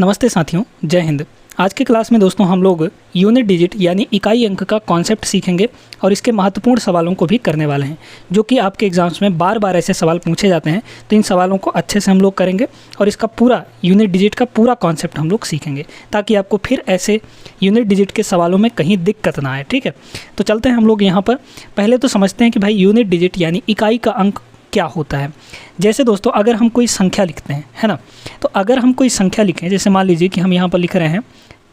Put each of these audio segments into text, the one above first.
नमस्ते साथियों, जय हिंद। आज के क्लास में दोस्तों हम लोग यूनिट डिजिट यानी इकाई अंक का कॉन्सेप्ट सीखेंगे और इसके महत्वपूर्ण सवालों को भी करने वाले हैं, जो कि आपके एग्जाम्स में बार बार ऐसे सवाल पूछे जाते हैं। तो इन सवालों को अच्छे से हम लोग करेंगे और इसका पूरा यूनिट डिजिट का पूरा कॉन्सेप्ट हम लोग सीखेंगे, ताकि आपको फिर ऐसे यूनिट डिजिट के सवालों में कहीं दिक्कत ना आए। ठीक है, तो चलते हैं हम लोग यहाँ पर। पहले तो समझते हैं कि भाई यूनिट डिजिट यानी इकाई का अंक क्या होता है। जैसे दोस्तों अगर हम कोई संख्या लिखते हैं, है ना, तो अगर हम कोई संख्या लिखें, जैसे मान लीजिए कि हम यहाँ पर लिख रहे हैं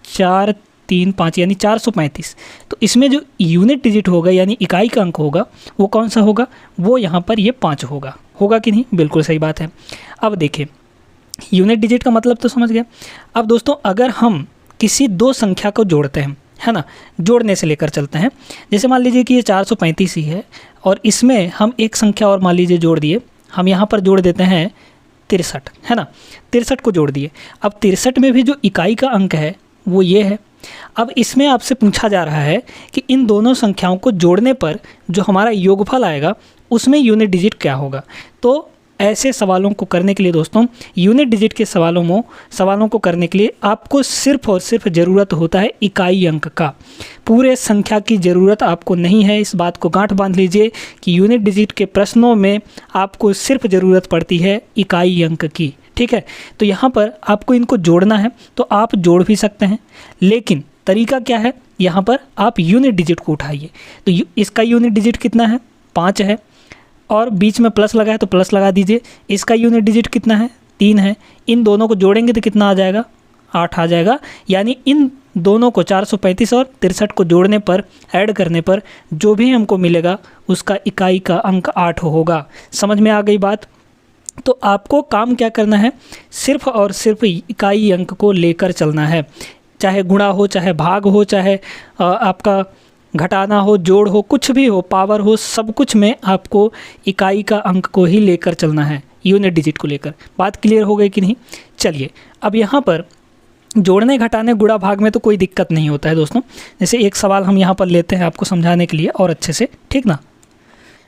435 यानी 435, तो इसमें जो यूनिट डिजिट होगा यानी इकाई का अंक होगा वो कौन सा होगा? वो यहाँ पर ये 5 होगा कि नहीं? बिल्कुल सही बात है। अब देखिए यूनिट डिजिट का मतलब तो समझ गए। अब दोस्तों अगर हम किसी दो संख्या को जोड़ते हैं, है ना, जोड़ने से लेकर चलते हैं। जैसे मान लीजिए कि ये 435 ही है और इसमें हम एक संख्या और मान लीजिए जोड़ दिए, हम यहाँ पर जोड़ देते हैं 63, है ना, 63 को जोड़ दिए। अब 63 में भी जो इकाई का अंक है वो ये है। अब इसमें आपसे पूछा जा रहा है कि इन दोनों संख्याओं को जोड़ने पर जो हमारा योगफल आएगा उसमें यूनिट डिजिट क्या होगा। तो ऐसे सवालों को करने के लिए दोस्तों, यूनिट डिजिट के सवालों को करने के लिए आपको सिर्फ और सिर्फ ज़रूरत होता है इकाई अंक का। पूरे संख्या की ज़रूरत आपको नहीं है। इस बात को गांठ बांध लीजिए कि यूनिट डिजिट के प्रश्नों में आपको सिर्फ ज़रूरत पड़ती है इकाई अंक की। ठीक है, तो यहाँ पर आपको इनको जोड़ना है तो आप जोड़ भी सकते हैं, लेकिन तरीका क्या है? यहाँ पर आप यूनिट डिजिट को उठाइए। तो इसका यूनिट डिजिट कितना है? 5 है, और बीच में प्लस लगा है तो प्लस लगा दीजिए। इसका यूनिट डिजिट कितना है? 3 है। इन दोनों को जोड़ेंगे तो कितना आ जाएगा? 8 आ जाएगा। यानी इन दोनों को 435 और 63 को जोड़ने पर, ऐड करने पर जो भी हमको मिलेगा उसका इकाई का अंक 8 होगा। समझ में आ गई बात? तो आपको काम क्या करना है? सिर्फ और सिर्फ इकाई अंक को लेकर चलना है। चाहे गुणा हो, चाहे भाग हो, चाहे आपका घटाना हो, जोड़ हो, कुछ भी हो, पावर हो, सब कुछ में आपको इकाई का अंक को ही लेकर चलना है, यूनिट डिजिट को लेकर। बात क्लियर हो गई कि नहीं? चलिए, अब यहाँ पर जोड़ने, घटाने, गुणा, भाग में तो कोई दिक्कत नहीं होता है दोस्तों। जैसे एक सवाल हम यहाँ पर लेते हैं आपको समझाने के लिए और अच्छे से, ठीक ना।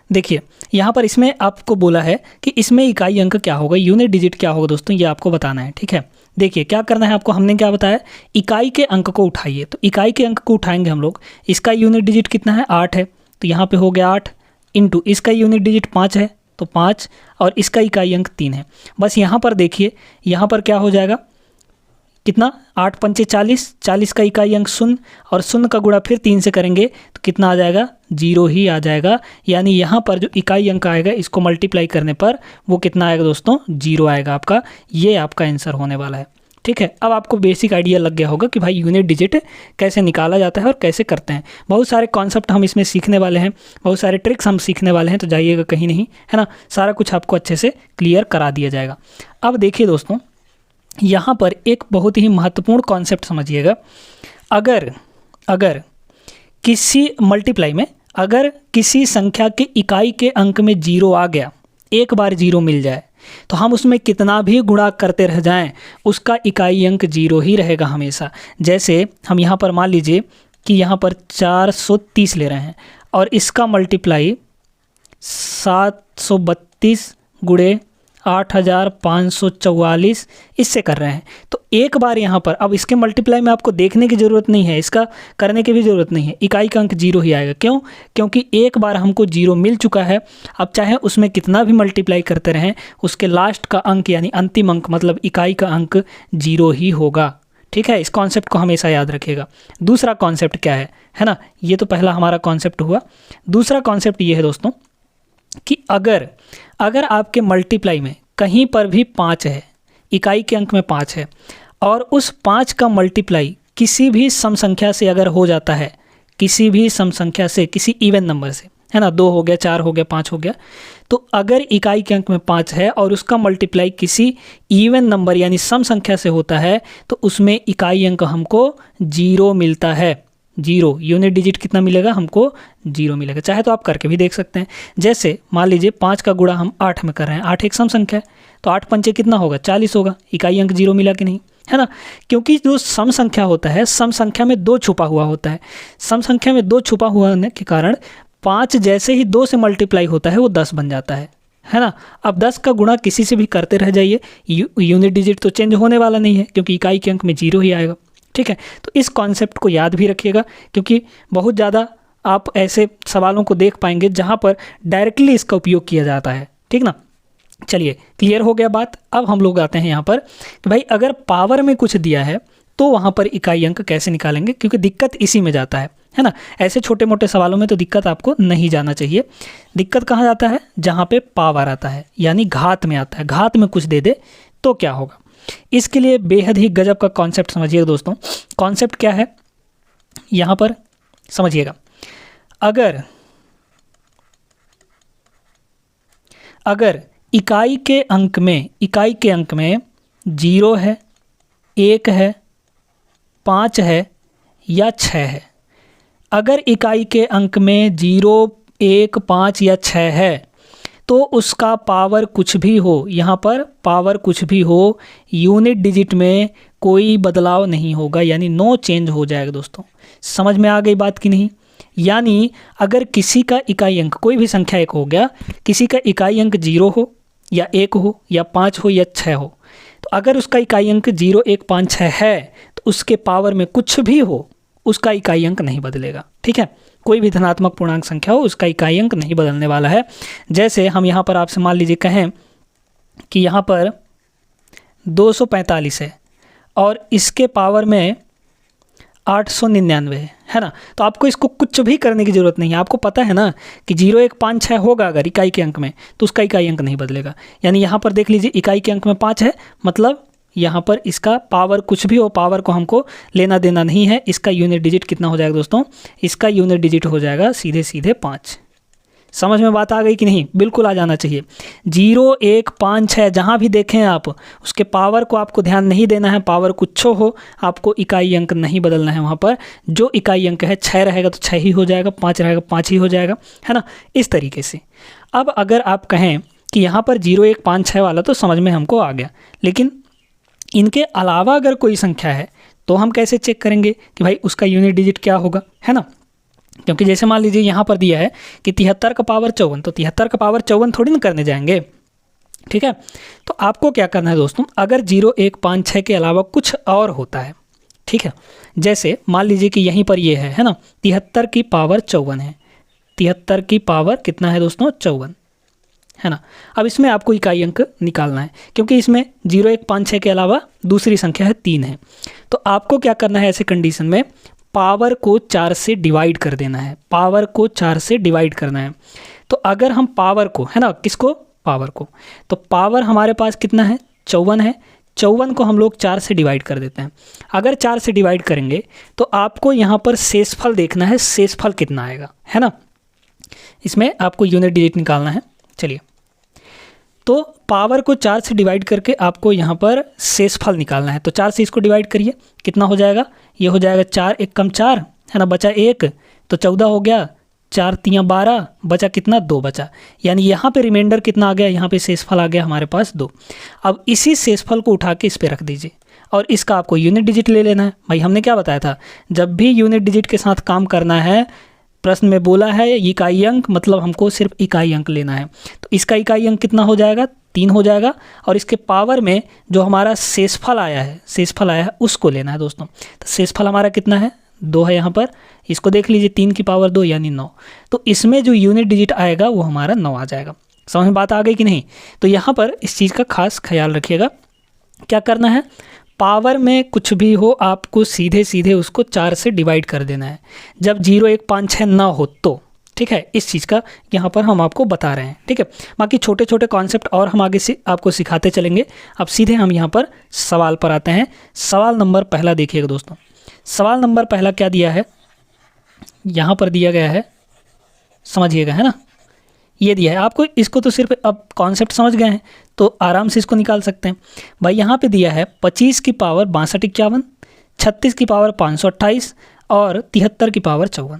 देखिए यहाँ पर इसमें आपको बोला है कि इसमें इकाई अंक क्या होगा, यूनिट डिजिट क्या होगा दोस्तों, ये आपको बताना है। ठीक है, देखिए क्या करना है आपको, हमने क्या बताया, इकाई के अंक को उठाइए। तो इकाई के अंक को उठाएंगे हम लोग। इसका यूनिट डिजिट कितना है? 8 है, तो यहाँ पे हो गया 8 इंटू इसका यूनिट डिजिट 5 है तो 5, और इसका इकाई अंक 3 है। बस यहाँ पर देखिए, यहाँ पर क्या हो जाएगा, कितना? 8 पंचे 40, 40 का इकाई अंक 0, और 0 का गुणा फिर 3 से करेंगे तो कितना आ जाएगा? 0 ही आ जाएगा। यानी यहाँ पर जो इकाई अंक आएगा इसको मल्टीप्लाई करने पर वो कितना आएगा दोस्तों? 0 आएगा आपका। ये आपका आंसर होने वाला है। ठीक है, अब आपको बेसिक आइडिया लग गया होगा कि भाई यूनिट डिजिट कैसे निकाला जाता है और कैसे करते हैं। बहुत सारे कॉन्सेप्ट हम इसमें सीखने वाले हैं, बहुत सारे ट्रिक्स हम सीखने वाले हैं, तो जाइएगा कहीं नहीं, है ना। सारा कुछ आपको अच्छे से क्लियर करा दिया जाएगा। अब देखिए दोस्तों, यहाँ पर एक बहुत ही महत्वपूर्ण कॉन्सेप्ट समझिएगा। अगर किसी मल्टीप्लाई में अगर किसी संख्या के इकाई के अंक में 0 आ गया, एक बार 0 मिल जाए, तो हम उसमें कितना भी गुणा करते रह जाएं उसका इकाई अंक 0 ही रहेगा हमेशा। जैसे हम यहाँ पर मान लीजिए कि यहाँ पर 430 ले रहे हैं और इसका मल्टीप्लाई 732 गुणे 8544 इससे कर रहे हैं। तो एक बार यहाँ पर, अब इसके मल्टीप्लाई में आपको देखने की ज़रूरत नहीं है, इसका करने की भी ज़रूरत नहीं है, इकाई का अंक 0 ही आएगा। क्यों? क्योंकि एक बार हमको 0 मिल चुका है। अब चाहे उसमें कितना भी मल्टीप्लाई करते रहें, उसके लास्ट का अंक यानी अंतिम अंक मतलब इकाई का अंक 0 ही होगा। ठीक है, इस कॉन्सेप्ट को हमेशा याद रखिएगा। दूसरा कॉन्सेप्ट क्या है ना, ये तो पहला हमारा कॉन्सेप्ट हुआ। दूसरा कॉन्सेप्ट ये है दोस्तों कि अगर आपके मल्टीप्लाई में कहीं पर भी 5 है, इकाई के अंक में 5 है, और उस 5 का मल्टीप्लाई किसी भी सम संख्या से अगर हो जाता है, किसी भी सम संख्या से, किसी इवन नंबर से, है ना, 2 हो गया, 4 हो गया, 5 हो गया, तो अगर इकाई के अंक में 5 है और उसका मल्टीप्लाई किसी इवन नंबर यानी सम संख्या से होता है, तो उसमें इकाई अंक हमको 0 मिलता है। 0 यूनिट डिजिट कितना मिलेगा? हमको 0 मिलेगा। चाहे तो आप करके भी देख सकते हैं। जैसे मान लीजिए 5 का गुणा हम 8 में कर रहे हैं, 8 एक सम संख्या है, तो 8 पंचे कितना होगा? 40 होगा। इकाई अंक 0 मिला कि नहीं, है ना। क्योंकि जो सम संख्या होता है, सम संख्या में 2 छुपा हुआ होता है। सम संख्या में 2 छुपा हुआ होने के कारण 5 जैसे ही 2 से मल्टीप्लाई होता है वो 10 बन जाता है है ना। अब 10 का गुणा किसी से भी करते रह जाइए, यूनिट डिजिट तो चेंज होने वाला नहीं है क्योंकि इकाई के अंक में 0 ही आएगा। ठीक है, तो इस कॉन्सेप्ट को याद भी रखिएगा क्योंकि बहुत ज़्यादा आप ऐसे सवालों को देख पाएंगे जहाँ पर डायरेक्टली इसका उपयोग किया जाता है। ठीक ना, चलिए क्लियर हो गया बात। अब हम लोग आते हैं यहाँ पर कि भाई अगर पावर में कुछ दिया है तो वहाँ पर इकाई अंक कैसे निकालेंगे, क्योंकि दिक्कत इसी में जाता है ना। ऐसे छोटे मोटे सवालों में तो दिक्कत आपको नहीं जाना चाहिए। दिक्कत कहाँ जाता है, जहाँ पे पावर आता है यानी घात में आता है। घात में कुछ दे दे तो क्या होगा, इसके लिए बेहद ही गजब का कॉन्सेप्ट समझिएगा दोस्तों। कॉन्सेप्ट क्या है यहाँ पर समझिएगा। अगर इकाई के अंक में 0 है, 1 है, 5 है या 6 है, अगर इकाई के अंक में 0, 1, 5 या 6 है तो उसका पावर कुछ भी हो, यहाँ पर पावर कुछ भी हो, यूनिट डिजिट में कोई बदलाव नहीं होगा, यानी नो चेंज हो जाएगा दोस्तों। समझ में आ गई बात कि नहीं। यानी अगर किसी का इकाई अंक, कोई भी संख्या एक हो गया, किसी का इकाई अंक 0 हो या 1 हो या 5 हो या 6 हो, तो अगर उसका इकाई अंक 0, 1, 5, 6 है तो उसके पावर में कुछ भी हो उसका इकाई अंक नहीं बदलेगा। ठीक है, कोई भी धनात्मक पूर्णांक संख्या हो उसका इकाई अंक नहीं बदलने वाला है। जैसे हम यहाँ पर आपसे मान लीजिए कहें कि यहाँ पर 245 है और इसके पावर में 899 है ना, तो आपको इसको कुछ भी करने की ज़रूरत नहीं है। आपको पता है ना कि 0, 1, 5, 6 होगा अगर इकाई के अंक में तो उसका इकाई अंक नहीं बदलेगा। यानी यहाँ पर देख लीजिए इकाई के अंक में 5 है, मतलब यहाँ पर इसका पावर कुछ भी हो, पावर को हमको लेना देना नहीं है। इसका यूनिट डिजिट कितना हो जाएगा दोस्तों, इसका यूनिट डिजिट हो जाएगा सीधे सीधे 5। समझ में बात आ गई कि नहीं, बिल्कुल आ जाना चाहिए। 0, 1, 5, 6 जहाँ भी देखें आप, उसके पावर को आपको ध्यान नहीं देना है। पावर कुछ हो, आपको इकाई अंक नहीं बदलना है। वहाँ पर जो इकाई अंक है 6 रहेगा तो 6 ही हो जाएगा, 5 रहेगा 5 ही हो जाएगा, है ना, इस तरीके से। अब अगर आप कहें कि यहाँ पर 0, 1, 5, 6 वाला तो समझ में हमको आ गया, लेकिन इनके अलावा अगर कोई संख्या है तो हम कैसे चेक करेंगे कि भाई उसका यूनिट डिजिट क्या होगा, है ना। क्योंकि जैसे मान लीजिए यहाँ पर दिया है कि 73 का पावर 54, तो 73 का पावर 54 थोड़ी ना करने जाएंगे। ठीक है, तो आपको क्या करना है दोस्तों, अगर 0, 1, 5, 6 के अलावा कुछ और होता है, ठीक है, जैसे मान लीजिए कि यहीं पर ये है ना, 73 की पावर 54 है। 73 की पावर कितना है दोस्तों, 54, है ना। अब इसमें आपको इकाई अंक निकालना है क्योंकि इसमें 0, 1, 5, 6 के अलावा दूसरी संख्या है 3 है। तो आपको क्या करना है ऐसे कंडीशन में, पावर को 4 से डिवाइड कर देना है। पावर को 4 से डिवाइड करना है। तो अगर हम पावर को, है ना, किसको, पावर को, तो पावर हमारे पास कितना है, 54 है। 54 को हम लोग 4 से डिवाइड कर देते हैं। अगर 4 से डिवाइड करेंगे तो आपको यहाँ पर शेषफल देखना है, शेषफल कितना आएगा, है ना। इसमें आपको यूनिट डिजिट निकालना है। चलिए, तो पावर को 4 से डिवाइड करके आपको यहाँ पर शेषफल निकालना है। तो 4 से इसको डिवाइड करिए, कितना हो जाएगा, ये हो जाएगा 4, 1 कम 4, है ना, बचा 1 तो 14 हो गया, 4 3 12, बचा कितना, 2 बचा। यानी यहाँ पे रिमाइंडर कितना आ गया, यहाँ पे शेषफल आ गया हमारे पास 2। अब इसी शेषफल को उठा के इस पर रख दीजिए और इसका आपको यूनिट डिजिट ले लेना है। भाई हमने क्या बताया था, जब भी यूनिट डिजिट के साथ काम करना है, प्रश्न में बोला है इकाई अंक, मतलब हमको सिर्फ इकाई अंक लेना है। तो इसका इकाई अंक कितना हो जाएगा, 3 हो जाएगा, और इसके पावर में जो हमारा शेषफल आया है उसको लेना है दोस्तों। तो शेषफल हमारा कितना है, 2 है यहाँ पर, इसको देख लीजिए, 3 की पावर 2 यानी 9। तो इसमें जो यूनिट डिजिट आएगा वो हमारा 9 आ जाएगा। समझ में बात आ गई कि नहीं। तो यहाँ पर इस चीज़ का खास ख्याल रखिएगा। क्या करना है, पावर में कुछ भी हो आपको सीधे सीधे उसको 4 से डिवाइड कर देना है, जब 0, 1, 5, 6 ना हो तो। ठीक है, इस चीज़ का यहाँ पर हम आपको बता रहे हैं। ठीक है, बाकी छोटे छोटे कॉन्सेप्ट और हम आगे से आपको सिखाते चलेंगे। अब सीधे हम यहाँ पर सवाल पर आते हैं। सवाल नंबर पहला देखिएगा दोस्तों। सवाल नंबर पहला क्या दिया है, यहाँ पर दिया गया है, समझिएगा, है ना, ये दिया है आपको। इसको तो सिर्फ अब कॉन्सेप्ट समझ गए हैं तो आराम से इसको निकाल सकते हैं। भाई यहाँ पे दिया है 25 की पावर 6251, 36 की पावर 528 और 73 की पावर 54।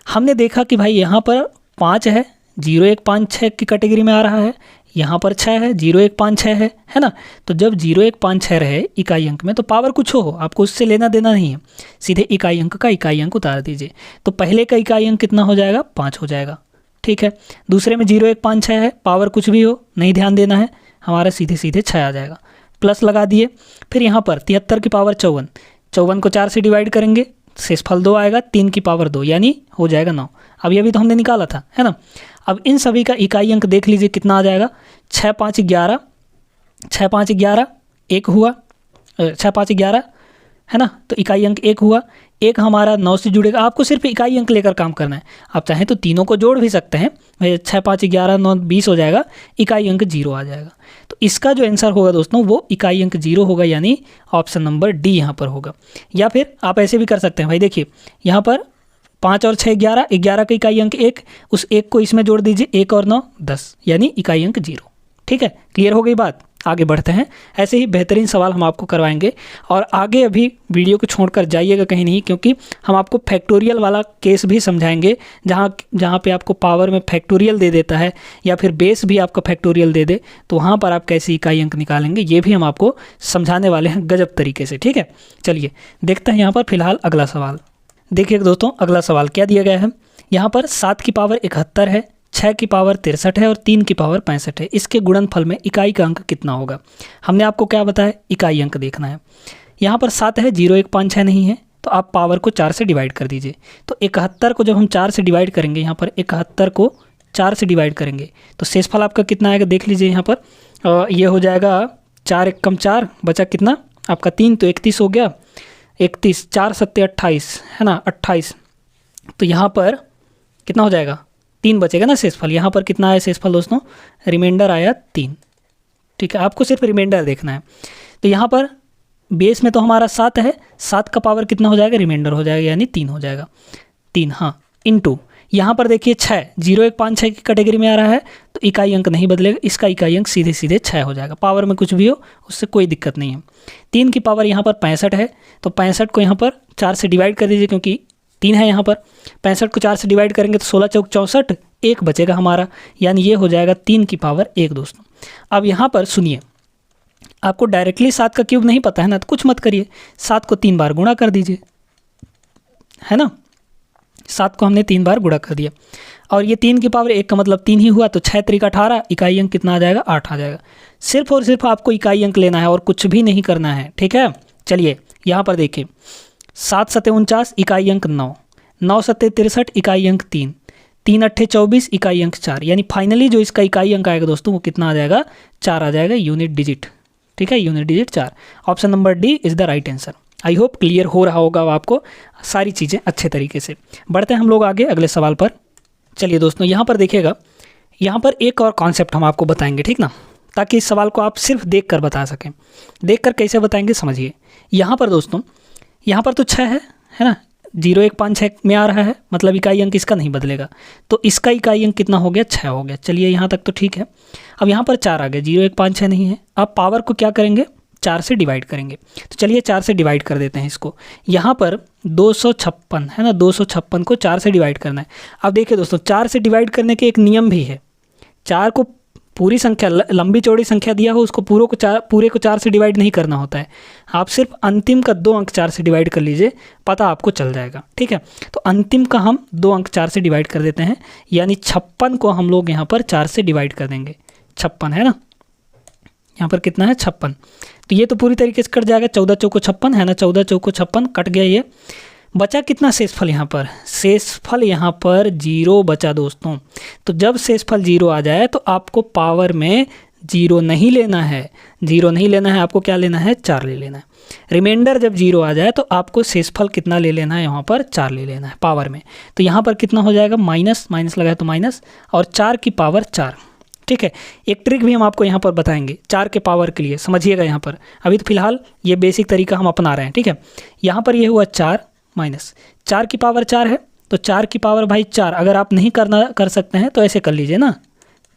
हमने देखा कि भाई यहाँ पर 5 है, 0, 1, 5, 6 की कैटेगरी में आ रहा है, यहाँ पर 6 है, 0, 1, 5, 6 है ना। तो जब 0, 1, 5, 6 रहे इकाई अंक में तो पावर कुछ हो, आपको उससे लेना देना नहीं है, सीधे इकाई अंक का इकाई अंक उतार दीजिए। तो पहले का इकाई अंक कितना हो जाएगा, 5 हो जाएगा। ठीक है। दूसरे में 0 1 5 6 है, पावर कुछ भी हो नहीं ध्यान देना है, हमारा सीधे सीधे 6 आ जाएगा। प्लस लगा दिए। फिर यहाँ पर 73 की पावर 54, 54 को 4 से डिवाइड करेंगे, शेषफल 2 आएगा, 3 की पावर 2 यानी हो जाएगा 9। अब ये भी तो हमने निकाला था, है ना। अब इन सभी का इकाई अंक देख लीजिए कितना आ जाएगा। 6 5 11, 6 5 11 1 हुआ, 6 5 11 है ना, तो इकाई अंक 1 हुआ। एक हमारा 9 से जुड़ेगा, आपको सिर्फ इकाई अंक लेकर काम करना है। आप चाहें तो तीनों को जोड़ भी सकते हैं, 6 5 11 9 20 हो जाएगा, इकाई अंक 0 आ जाएगा। तो इसका जो आंसर होगा दोस्तों वो इकाई अंक 0 होगा, यानी ऑप्शन नंबर डी यहाँ पर होगा। या फिर आप ऐसे भी कर सकते हैं भाई, देखिए यहाँ पर 5 और 6 11, 11 का इकाई अंक 1, उस 1 को इसमें जोड़ दीजिए, 1 और 9 10, यानी इकाई अंक 0। ठीक है, क्लियर हो गई बात। आगे बढ़ते हैं, ऐसे ही बेहतरीन सवाल हम आपको करवाएंगे। और आगे अभी वीडियो को छोड़कर जाइएगा कहीं नहीं, क्योंकि हम आपको फैक्टोरियल वाला केस भी समझाएंगे, जहाँ पे आपको पावर में फैक्टोरियल दे देता है या फिर बेस भी आपका फैक्टोरियल दे दे, तो वहाँ पर आप कैसे इकाई अंक निकालेंगे ये भी हम आपको समझाने वाले हैं गजब तरीके से। ठीक है, चलिए देखते हैं यहाँ पर फिलहाल अगला सवाल। देखिए दोस्तों, अगला सवाल क्या दिया गया है। यहाँ पर 7 की पावर 71 है, 6 की पावर 63 है और 3 की पावर 65 है। इसके गुणनफल में इकाई का अंक कितना होगा। हमने आपको क्या बताया, इकाई अंक देखना है। यहाँ पर 7 है, 0 1 5 6 नहीं है, तो आप पावर को 4 से डिवाइड कर दीजिए। तो 71 को जब हम 4 से डिवाइड करेंगे, यहाँ पर 71 को 4 से डिवाइड करेंगे तो शेषफल आपका कितना आएगा देख लीजिए। यहाँ पर ये हो जाएगा 4 1 कम 4, बचा कितना आपका 3, तो 31 हो गया। 31 4 7 28 है ना, 28। तो यहाँ पर कितना हो जाएगा, 3 बचेगा ना शेषफल। यहाँ पर कितना आया शेषफल दोस्तों, रिमाइंडर आया 3। ठीक है, आपको सिर्फ रिमाइंडर देखना है। तो यहाँ पर बेस में तो हमारा 7 है, 7 का पावर कितना हो जाएगा, रिमाइंडर हो जाएगा, यानी 3 हो जाएगा। 3 हाँ, इनटू यहाँ पर देखिए 6, 0 1 5 6 की कैटेगरी में आ रहा है, तो इकाई अंक नहीं बदलेगा, इसका इकाई अंक सीधे सीधे 6 हो जाएगा। पावर में कुछ भी हो उससे कोई दिक्कत नहीं है। 3 की पावर यहाँ पर 65 है, तो 65 को यहाँ पर 4 से डिवाइड कर दीजिए, क्योंकि 3 है यहाँ पर। 65 को 4 से डिवाइड करेंगे तो 16 चौक 64, 1 बचेगा हमारा, यानी ये हो जाएगा 3 की पावर 1 दोस्तों। अब यहाँ पर सुनिए, आपको डायरेक्टली 7 का क्यूब नहीं पता है ना, तो कुछ मत करिए, 7 को 3 बार गुणा कर दीजिए, है ना। 7 को हमने 3 बार गुणा कर दिया, और ये 3 की पावर 1 का मतलब 3 ही हुआ, तो 6 3 18, इकाई अंक कितना आ जाएगा, 8 आ जाएगा। सिर्फ और सिर्फ आपको इकाई अंक लेना है और कुछ भी नहीं करना है। ठीक है, चलिए यहाँ पर देखिए, 7 7 49, इकाई अंक 9, 9 7 63, इकाई अंक 3, 3 8 24, इकाई अंक 4, यानी फाइनली जो इसका इकाई अंक आएगा दोस्तों वो कितना आ जाएगा, 4 आ जाएगा, यूनिट डिजिट। ठीक है, unit digit 4। Option number D is the right answer. I hope clear हो रहा होगा आपको सारी चीज़ें अच्छे तरीके से। बढ़ते हैं हम लोग आगे अगले सवाल पर। चलिए दोस्तों, यहाँ पर देखिएगा, यहाँ पर एक और कॉन्सेप्ट हम आपको बताएंगे, ठीक ना, ताकि इस सवाल को आप सिर्फ देख कर बता सकें। देख कर कैसे बताएंगे समझिए। यहाँ पर दोस्तों, यहाँ पर तो 6 है ना, 0 1 5 6 में आ रहा है, मतलब इकाई अंक इसका नहीं बदलेगा, तो इसका इकाई अंक कितना हो गया, 6 हो गया। चलिए यहाँ तक तो ठीक है। अब यहाँ पर 4 आ गया, 0 1 5 6 नहीं है। अब पावर को क्या करेंगे, 4 से डिवाइड करेंगे। तो चलिए 4 से डिवाइड कर देते हैं इसको। यहाँ पर 256 है ना, 256 को 4 से डिवाइड करना है। अब देखिए दोस्तों, 4 से डिवाइड करने के एक नियम भी है। 4 को पूरी संख्या, लंबी चौड़ी संख्या दिया हो उसको पूरे को 4 से डिवाइड नहीं करना होता है। आप सिर्फ अंतिम का 2 अंक 4 से डिवाइड कर लीजिए, पता आपको चल जाएगा। ठीक है, तो अंतिम का हम 2 अंक 4 से डिवाइड कर देते हैं, यानी 56 को हम लोग यहाँ पर 4 से डिवाइड कर देंगे। 56 है ना, यहाँ पर कितना है, 56। तो ये तो पूरी तरीके से कट जाएगा, 14 चौको 56 है ना, 14 चौको 56 कट गया। ये बचा कितना शेषफल, यहाँ पर शेषफल यहाँ पर 0 बचा दोस्तों। तो जब शेषफल 0 आ जाए तो आपको पावर में 0 नहीं लेना है, 0 नहीं लेना है, आपको क्या लेना है, 4 ले लेना है। रिमाइंडर जब 0 आ जाए तो आपको शेषफल कितना ले लेना है, यहाँ पर 4 ले लेना है पावर में। तो यहाँ पर कितना हो जाएगा, माइनस माइनस लगाए तो माइनस, और 4 की पावर 4। ठीक है, एक ट्रिक भी हम आपको यहाँ पर बताएंगे 4 के पावर के लिए, समझिएगा यहाँ पर। अभी तो फिलहाल ये बेसिक तरीका हम अपना रहे हैं। ठीक है, यहाँ पर ये हुआ 4 माइनस 4 की पावर 4 है, तो 4 की पावर भाई 4। अगर आप नहीं कर सकते हैं तो ऐसे कर लीजिए ना,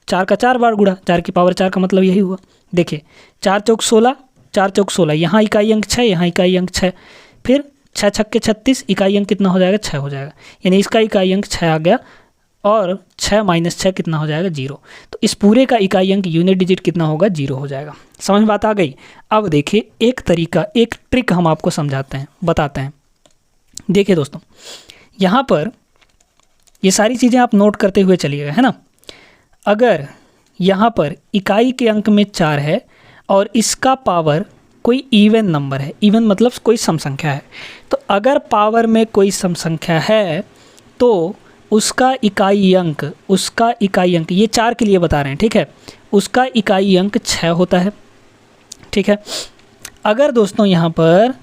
4 का 4 बार गुणा, 4 की पावर 4 का मतलब यही हुआ। देखिए 4 चौक 16, 4 चौक 16, यहाँ इकाई अंक 6, यहाँ इकाई अंक 6, फिर 6 छक्के 36, इकाई अंक कितना हो जाएगा, 6 हो जाएगा, यानी इसका इकाई अंक 6 आ गया, और 6 माइनस 6 कितना हो जाएगा, 0। तो इस पूरे का इकाई अंक यूनिट डिजिट कितना होगा, 0 हो जाएगा। समझ में बात आ गई। अब देखिए एक तरीका, एक ट्रिक हम आपको समझाते हैं, बताते हैं। देखिए दोस्तों, यहाँ पर ये सारी चीज़ें आप नोट करते हुए चलिएगा, है ना। अगर यहाँ पर इकाई के अंक में 4 है और इसका पावर कोई इवन नंबर है, इवन मतलब कोई सम संख्या है, तो अगर पावर में कोई सम संख्या है तो उसका इकाई अंक ये 4 के लिए बता रहे हैं, ठीक है, उसका इकाई अंक 6 होता है, ठीक है। अगर दोस्तों यहाँ पर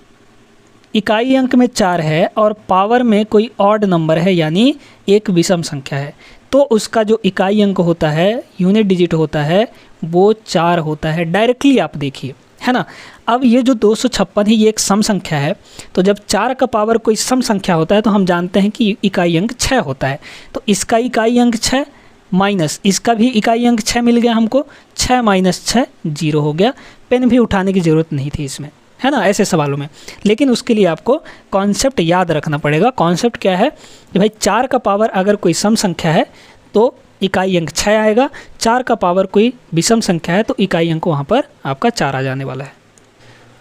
इकाई अंक में 4 है और पावर में कोई ऑड नंबर है यानी एक विषम संख्या है, तो उसका जो इकाई अंक होता है, यूनिट डिजिट होता है, वो 4 होता है। डायरेक्टली आप देखिए, है ना। अब ये जो 256 है ये एक सम संख्या है, तो जब 4 का पावर कोई सम संख्या होता है तो हम जानते हैं कि इकाई अंक 6 होता है। तो इसका इकाई अंक 6 माइनस इसका भी इकाई अंक 6 मिल गया हमको, 6 माइनस 6 0 हो गया। पेन भी उठाने की ज़रूरत नहीं थी इसमें, है ना, ऐसे सवालों में। लेकिन उसके लिए आपको कॉन्सेप्ट याद रखना पड़ेगा। कॉन्सेप्ट क्या है कि भाई 4 का पावर अगर कोई सम संख्या है तो इकाई अंक 6 आएगा, 4 का पावर कोई विषम संख्या है तो इकाई अंक वहाँ पर आपका 4 आ जाने वाला है।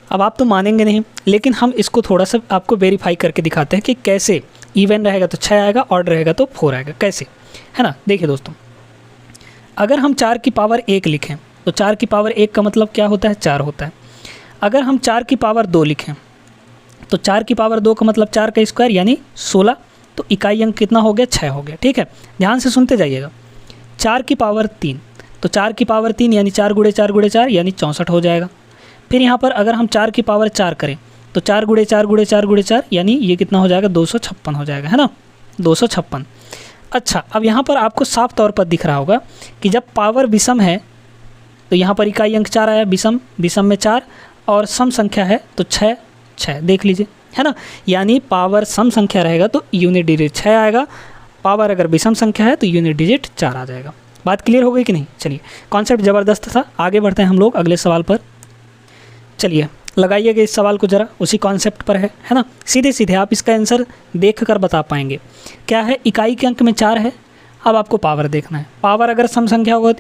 अब आप तो मानेंगे नहीं, लेकिन हम इसको थोड़ा सा आपको वेरीफाई करके दिखाते हैं कि कैसे इवन रहेगा तो 6 आएगा, ऑड रहेगा तो 4 आएगा, कैसे, है ना। देखिए दोस्तों, अगर हम 4 की पावर 1 लिखें तो 4 की पावर 1 का मतलब क्या होता है, 4 होता है। अगर हम 4 की पावर 2 लिखें तो 4 की पावर 2 का मतलब 4 का स्क्वायर यानी 16, तो इकाई अंक कितना हो गया, 6 हो गया, ठीक है। ध्यान से सुनते जाइएगा। 4 की पावर 3, तो 4 की पावर 3 यानी 4 गुणे 4 गुणे 4 यानी 64 हो जाएगा। फिर यहाँ पर अगर हम 4 की पावर 4 करें तो 4 गुणे 4 गुणे 4 गुणे 4 यानी ये कितना हो जाएगा, 256 हो जाएगा, है ना, 256। अच्छा, अब यहाँ पर आपको साफ तौर पर दिख रहा होगा कि जब पावर विषम है तो यहाँ पर इकाई अंक 4 आया, विषम में 4 और सम संख्या है तो 6 देख लीजिए, है ना। यानी पावर सम संख्या रहेगा तो यूनिट डिजिट 6 आएगा, पावर अगर विषम संख्या है तो यूनिट डिजिट 4 आ जाएगा। बात क्लियर हो गई कि नहीं। चलिए, कॉन्सेप्ट ज़बरदस्त था। आगे बढ़ते हैं हम लोग अगले सवाल पर। चलिए लगाइएगा इस सवाल को ज़रा, उसी कॉन्सेप्ट पर है ना। सीधे सीधे आप इसका आंसर देख कर बता पाएंगे। क्या है, इकाई के अंक में 4 है, अब आपको पावर देखना है। पावर अगर सम संख्या होगा तो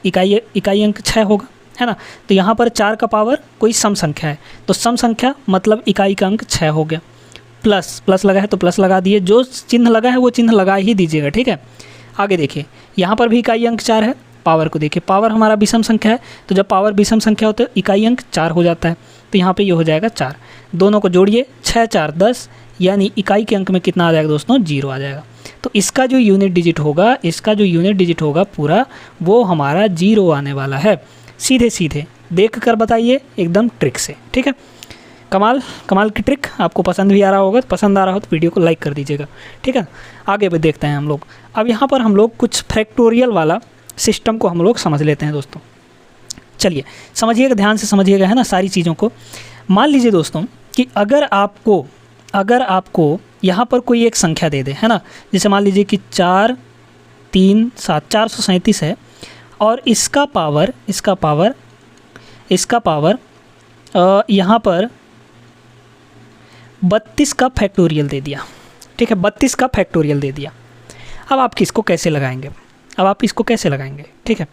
इकाई अंक 6 होगा, है ना। तो यहाँ पर 4 का पावर कोई सम संख्या है, तो सम संख्या मतलब इकाई का अंक 6 हो गया। प्लस लगा है तो प्लस लगा दिए, जो चिन्ह लगा है वो चिन्ह लगा ही दीजिएगा, ठीक है। आगे देखिए, यहाँ पर भी इकाई अंक 4 है, पावर को देखिए, पावर हमारा विषम संख्या है, तो जब पावर विषम संख्या होता है इकाई अंक 4 हो जाता है, तो यहाँ पे ये हो जाएगा 4। दोनों को जोड़िए, 6 4 10, यानी इकाई के अंक में कितना आ जाएगा दोस्तों, 0 आ जाएगा। तो इसका जो यूनिट डिजिट होगा पूरा, वो हमारा 0 आने वाला है। सीधे सीधे देख कर बताइए, एकदम ट्रिक से, ठीक है। कमाल की ट्रिक। आपको पसंद भी आ रहा होगा, पसंद आ रहा हो तो वीडियो को लाइक कर दीजिएगा, ठीक है। आगे भी देखते हैं हम लोग। अब यहाँ पर हम लोग कुछ फैक्टोरियल वाला सिस्टम को हम लोग समझ लेते हैं दोस्तों। चलिए समझिएगा, ध्यान से समझिएगा, है ना, सारी चीज़ों को। मान लीजिए दोस्तों कि अगर आपको यहाँ पर कोई एक संख्या दे दे, है ना, जैसे मान लीजिए कि 4 3 7 437 है और इसका पावर यहाँ पर 32 का फैक्टोरियल दे दिया, ठीक है, 32 का फैक्टोरियल दे दिया। अब आप इसको कैसे लगाएंगे, ठीक है।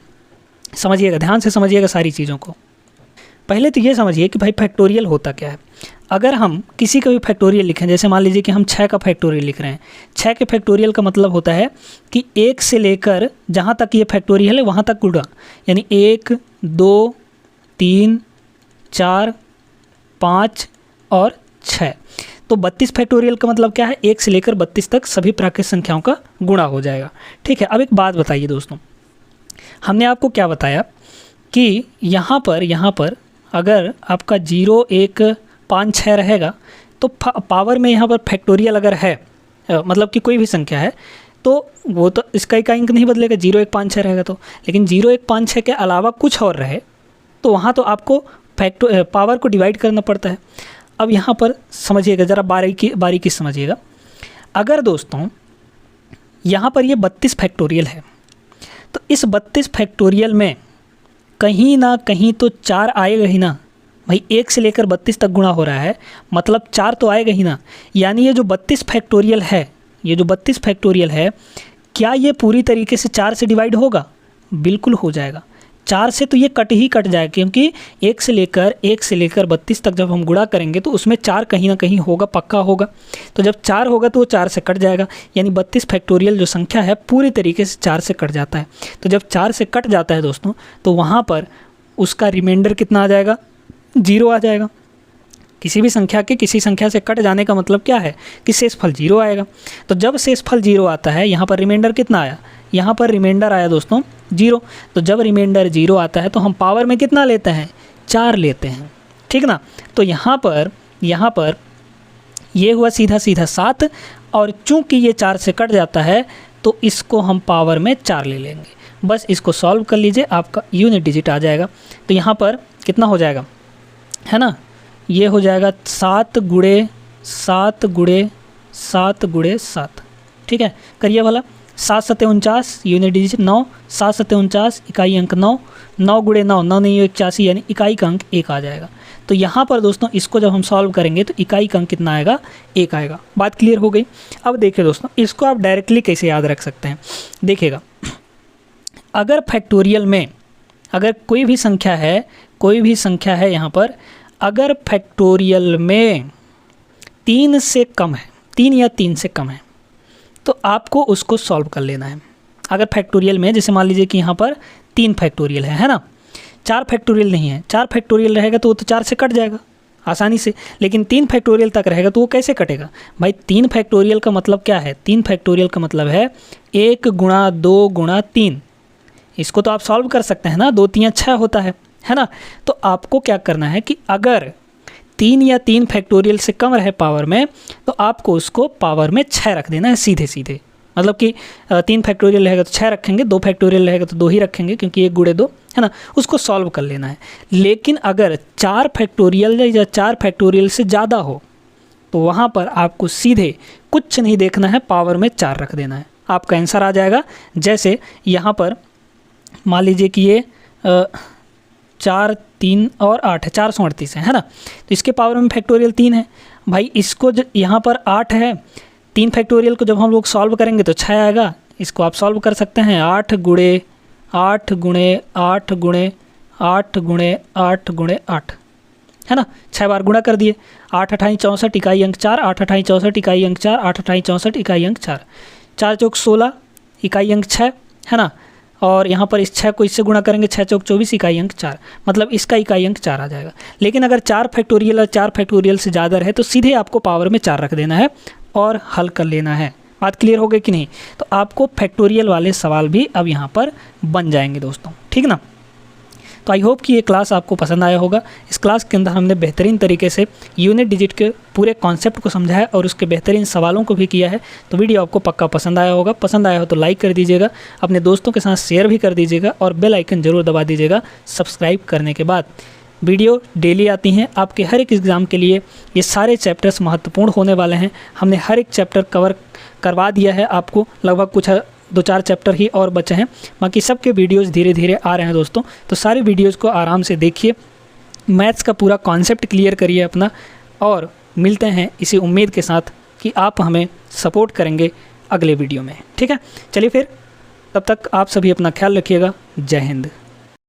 समझिएगा, ध्यान से समझिएगा सारी चीज़ों को। पहले तो ये समझिए कि भाई फैक्टोरियल होता क्या है। अगर हम किसी का भी फैक्टोरियल लिखें, जैसे मान लीजिए कि हम 6 का फैक्टोरियल लिख रहे हैं, 6 के फैक्टोरियल का मतलब होता है कि 1 से लेकर जहाँ तक ये फैक्टोरियल है वहाँ तक गुणा, यानी 1 2 3 4 5 और 6। तो 32 फैक्टोरियल का मतलब क्या है, 1 से लेकर 32 तक सभी प्राकृतिक संख्याओं का गुणा हो जाएगा, ठीक है। अब एक बात बताइए दोस्तों, हमने आपको क्या बताया कि यहाँ पर अगर आपका 0 1 5 6 रहेगा तो पावर में यहाँ पर फैक्टोरियल अगर है, मतलब कि कोई भी संख्या है, तो वो तो इसका इकाई अंक नहीं बदलेगा, 0 1 5 6 रहेगा तो। लेकिन 0 1 5 6 के अलावा कुछ और रहे तो वहाँ तो आपको पावर को डिवाइड करना पड़ता है। अब यहाँ पर समझिएगा ज़रा, बारीकी समझिएगा। अगर दोस्तों यहाँ पर ये 32 फैक्टोरियल है तो इस 32 फैक्टोरियल में कहीं ना कहीं तो 4 आएगा ही ना भाई, 1 से लेकर 32 तक गुणा हो रहा है, मतलब 4 तो आएगा ही ना। यानी ये जो 32 फैक्टोरियल है, क्या ये पूरी तरीके से 4 से डिवाइड होगा? बिल्कुल हो जाएगा। 4 से तो ये कट ही कट जाएगा, क्योंकि 1 से लेकर 32 तक जब हम गुणा करेंगे तो उसमें 4 कहीं ना कहीं होगा, पक्का होगा। तो जब 4 होगा तो वो 4 से कट जाएगा, यानी 32 फैक्टोरियल जो संख्या है पूरी तरीके से 4 से कट जाता है। तो जब 4 से कट जाता है दोस्तों, तो वहाँ पर उसका रिमाइंडर कितना आ जाएगा, 0 आ जाएगा। किसी भी संख्या के किसी संख्या से कट जाने का मतलब क्या है कि शेषफल 0 आएगा। तो जब शेषफल 0 आता है, यहाँ पर रिमाइंडर कितना आया, यहाँ पर रिमाइंडर आया दोस्तों 0। तो जब रिमाइंडर 0 आता है तो हम पावर में कितना लेते हैं, 4 लेते हैं, ठीक ना। तो यहाँ पर ये हुआ सीधा 7, और चूंकि ये 4 से कट जाता है तो इसको हम पावर में 4 ले लेंगे। बस इसको सॉल्व कर लीजिए, आपका यूनिट डिजिट आ जाएगा। तो यहाँ पर कितना हो जाएगा, है ना, ये हो जाएगा 7 गुणे 7 7, ठीक है। करिए भला, 7 7 49 यूनिट डिजिट 9, 7 7 49 इकाई अंक 9, 9 गुणे 9 9 नहीं 81, यानी इकाई का अंक 1 आ जाएगा। तो यहाँ पर दोस्तों इसको जब हम सॉल्व करेंगे तो इकाई का अंक कितना आएगा, 1 आएगा। बात क्लियर हो गई। अब देखिए दोस्तों, इसको आप डायरेक्टली कैसे याद रख सकते हैं, देखिएगा, अगर फैक्टोरियल में अगर कोई भी संख्या है यहाँ पर, अगर फैक्टोरियल में 3 से कम है, 3 या 3 से कम है, तो आपको उसको सॉल्व कर लेना है। अगर फैक्टोरियल में, जैसे मान लीजिए कि यहाँ पर 3 फैक्टोरियल है ना, 4 फैक्टोरियल नहीं है। 4 फैक्टोरियल रहेगा तो वो तो 4 से कट जाएगा आसानी से, लेकिन 3 फैक्टोरियल तक रहेगा तो वो कैसे कटेगा भाई। 3 फैक्टोरियल का मतलब क्या है, 3 फैक्टोरियल का मतलब है 1 गुणा 2 गुणा 3। इसको तो आप सॉल्व कर सकते हैं ना, 2 3 6 होता है ना। तो आपको क्या करना है कि अगर 3 या 3 फैक्टोरियल से कम रहे पावर में, तो आपको उसको पावर में 6 रख देना है सीधे। मतलब कि 3 फैक्टोरियल रहेगा तो 6 रखेंगे, 2 फैक्टोरियल रहेगा तो 2 ही रखेंगे, क्योंकि 1 गुणे 2 है ना, उसको सॉल्व कर लेना है। लेकिन अगर 4 फैक्टोरियल या 4 फैक्टोरियल से ज़्यादा हो, तो वहाँ पर आपको सीधे कुछ नहीं देखना है, पावर में 4 रख देना है, आपका आंसर आ जाएगा। जैसे यहाँ पर मान लीजिए कि ये 4 3 और 8 है, 438 है ना। तो इसके पावर में फैक्टोरियल 3 है भाई। इसको यहाँ पर 8 है, 3 फैक्टोरियल को जब हम लोग सॉल्व करेंगे तो 6 आएगा। इसको आप सॉल्व कर सकते हैं, 8 गुणे 8 गुणे 8 गुणे 8 गुणे 8 गुणे 8, है ना। 6 बार गुणा कर दिए, 8 8 64 इकाई अंक 4, 8 8 64 इकाई अंक 4, 8 8 64 इकाई अंक 4, 4 चौक 16 इकाई अंक 6, है ना। और यहाँ पर इस 6 को इससे गुणा करेंगे, 6 चौक 24 इकाई अंक 4, मतलब इसका इकाई अंक 4 आ जाएगा। लेकिन अगर 4 फैक्टोरियल और 4 फैक्टोरियल से ज़्यादा रहे तो सीधे आपको पावर में 4 रख देना है और हल कर लेना है। बात क्लियर हो गई कि नहीं। तो आपको फैक्टोरियल वाले सवाल भी अब यहाँ पर बन जाएंगे दोस्तों, ठीक ना। तो आई होप कि ये क्लास आपको पसंद आया होगा। इस क्लास के अंदर हमने बेहतरीन तरीके से यूनिट डिजिट के पूरे कॉन्सेप्ट को समझा है और उसके बेहतरीन सवालों को भी किया है। तो वीडियो आपको पक्का पसंद आया होगा। पसंद आया हो तो लाइक कर दीजिएगा, अपने दोस्तों के साथ शेयर भी कर दीजिएगा और बेल आइकन ज़रूर दबा दीजिएगा सब्सक्राइब करने के बाद। वीडियो डेली आती हैं आपके हर एक एग्ज़ाम के लिए। ये सारे चैप्टर्स महत्वपूर्ण होने वाले हैं। हमने हर एक चैप्टर कवर करवा दिया है आपको, लगभग कुछ 2-4 चैप्टर ही और बचे हैं, बाकी सबके वीडियोस धीरे धीरे आ रहे हैं दोस्तों। तो सारे वीडियोस को आराम से देखिए, मैथ्स का पूरा कॉन्सेप्ट क्लियर करिए अपना, और मिलते हैं इसी उम्मीद के साथ कि आप हमें सपोर्ट करेंगे अगले वीडियो में, ठीक है। चलिए फिर, तब तक आप सभी अपना ख्याल रखिएगा। जय हिंद।